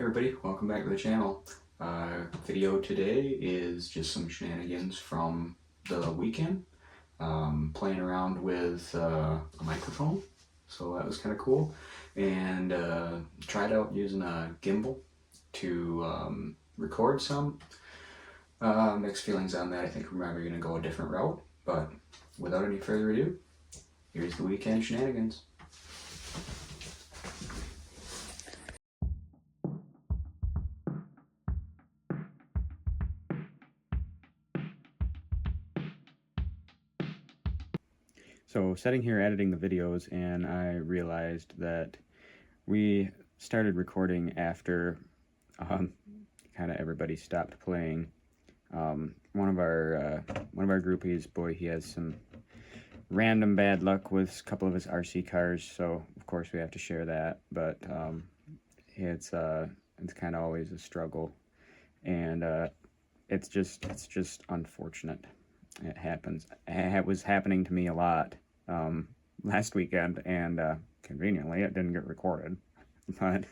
Hey everybody, welcome back to the channel. Video today is just some shenanigans from the weekend. Playing around with a microphone, so that was kind of cool. And tried out using a gimbal to record some. Mixed feelings on that. I think we're probably going to go a different route, but without any further ado, here's the weekend shenanigans. So sitting here editing the videos, and I realized that we started recording after kind of everybody stopped playing. One of our groupies, boy, he has some random bad luck with a couple of his RC cars, so of course we have to share that. But it's kind of always a struggle, and it's just unfortunate. It happens. It was happening to me a lot last weekend, and conveniently it didn't get recorded. But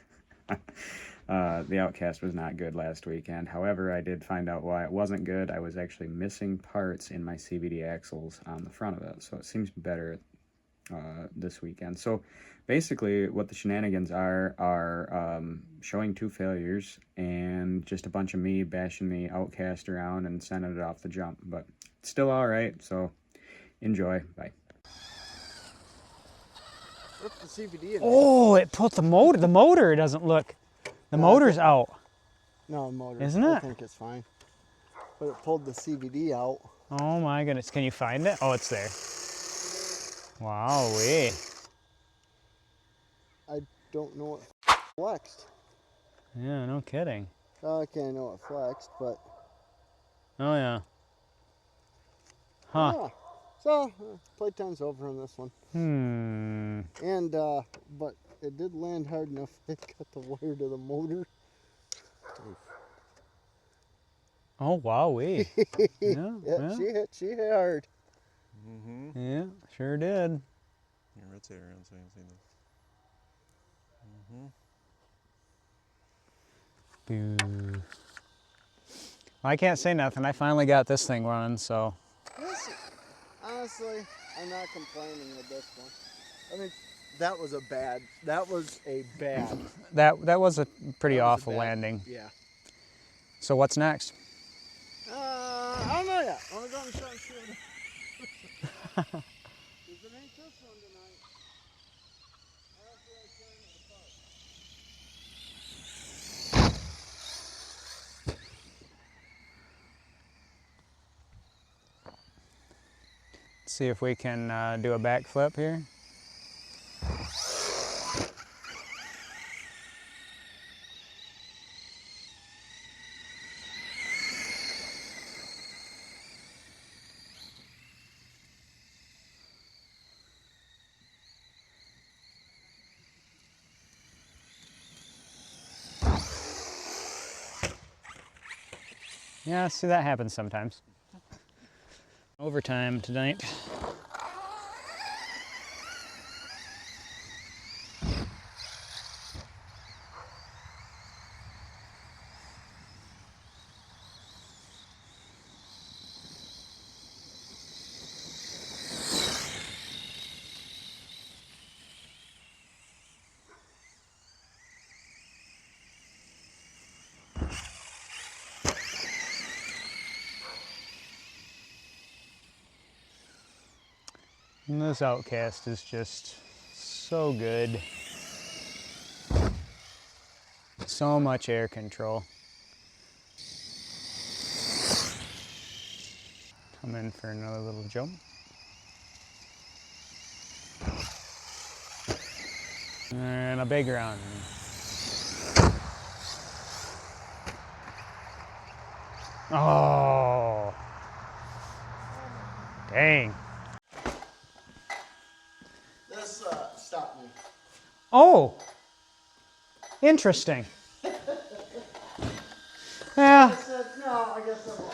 the Outcast was not good last weekend. However, I did find out why it wasn't good. I was actually missing parts in my CVD axles on the front of it, so it seems better this weekend. So basically what the shenanigans are showing 2 failures and just a bunch of me bashing the Outcast around and sending it off the jump, but it's still all right, so enjoy. Bye. What's the CVD in? Oh, it put the motor. The motor doesn't look. The motor's out. No, the motor. Isn't it? I think it's fine. But it pulled the CVD out. Oh my goodness. Can you find it? Oh, it's there. Wow-wee. I don't know what flexed. Yeah, no kidding. Okay, I know what flexed, but... Oh, yeah. Huh. Yeah. So, playtime's over on this one. And, but it did land hard enough. It got the wire to the motor. Oh, wow-wee. Yeah, yeah, she hit hard. Mm-hmm. Yeah, sure did. Here, rotate around so you can see this. Boo. Well, I can't say nothing. I finally got this thing running, so. Honestly, I'm not complaining with this one. I mean, that was a bad. That was a pretty awful landing. Yeah. So what's next? I don't know yet. I want to go and try and see it. Because it ain't this one tonight. I don't feel like tearing it apart. See if we can do a backflip here. Yeah, see, that happens sometimes. Overtime tonight. And this Outcast is just so good. So much air control. Come in for another little jump. And a big run. Oh, dang. This stopped me. Oh, interesting. Yeah. I said, no, I guess I'm wrong.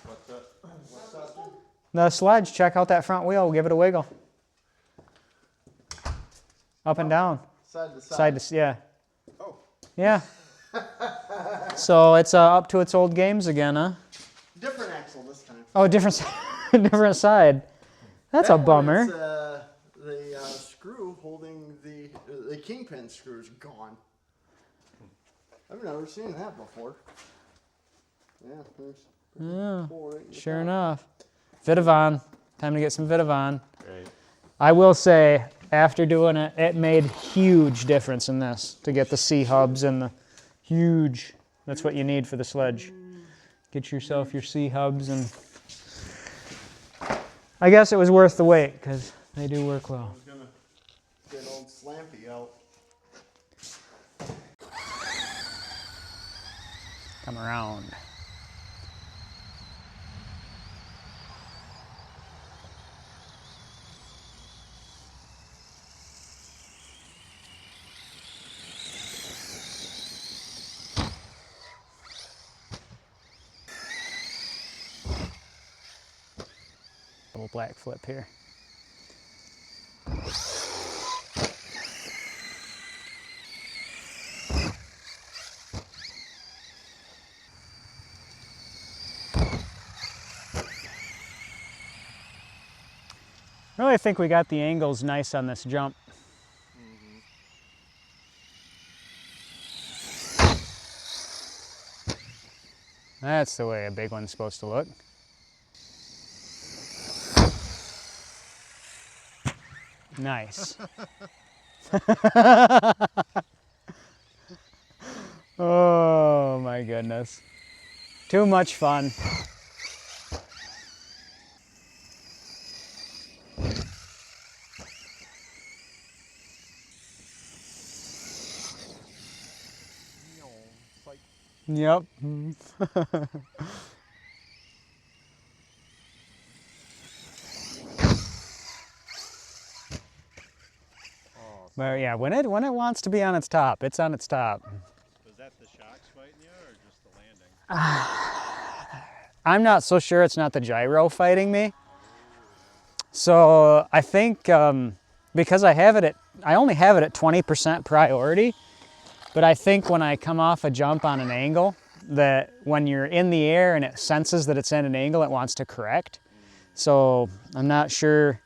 What's that? What's that? The sledge, check out that front wheel, give it a wiggle. Up and down. Side to side. Side to, yeah. Oh. Yeah. So it's up to its old games again, huh? Different axle this time. Oh, different, different side. That's a That one bummer. is, the screw holding the kingpin screw is gone. I've never seen that before. Yeah, there's Yeah, four right in the sure top. enough. Vidavon. Time to get some Vidavon. Right. I will say, after doing it, it made huge difference in this to get the C-hubs and the huge. That's what you need for the sledge. Get yourself your C-hubs, and I guess it was worth the wait because they do work I well. was gonna get old Slampy out. Come around. Little black flip here. I really think we got the angles nice on this jump. That's the way a big one's supposed to look. Nice. Oh my goodness. Too much fun. Yep. But yeah, when it wants to be on its top, it's on its top. Was that the shocks fighting you or just the landing? I'm not so sure it's not the gyro fighting me. So I think because I only have it at 20% priority, but I think when I come off a jump on an angle, that when you're in the air and it senses that it's at an angle, it wants to correct. So I'm not sure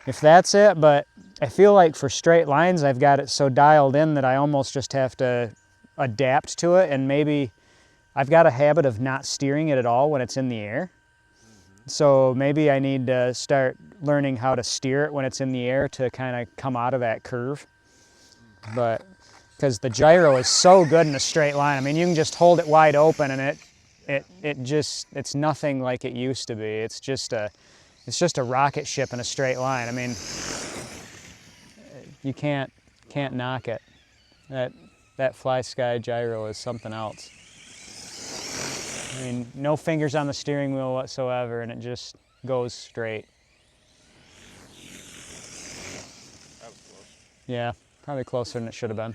if that's it, but I feel like for straight lines, I've got it so dialed in that I almost just have to adapt to it, and maybe I've got a habit of not steering it at all when it's in the air. So maybe I need to start learning how to steer it when it's in the air to kind of come out of that curve. But because the gyro is so good in a straight line, I mean, you can just hold it wide open and it's nothing like it used to be. It's just a rocket ship in a straight line. I mean, you can't knock it. That fly sky gyro is something else. I mean, no fingers on the steering wheel whatsoever, and it just goes straight. That was close. Yeah, probably closer than it should have been.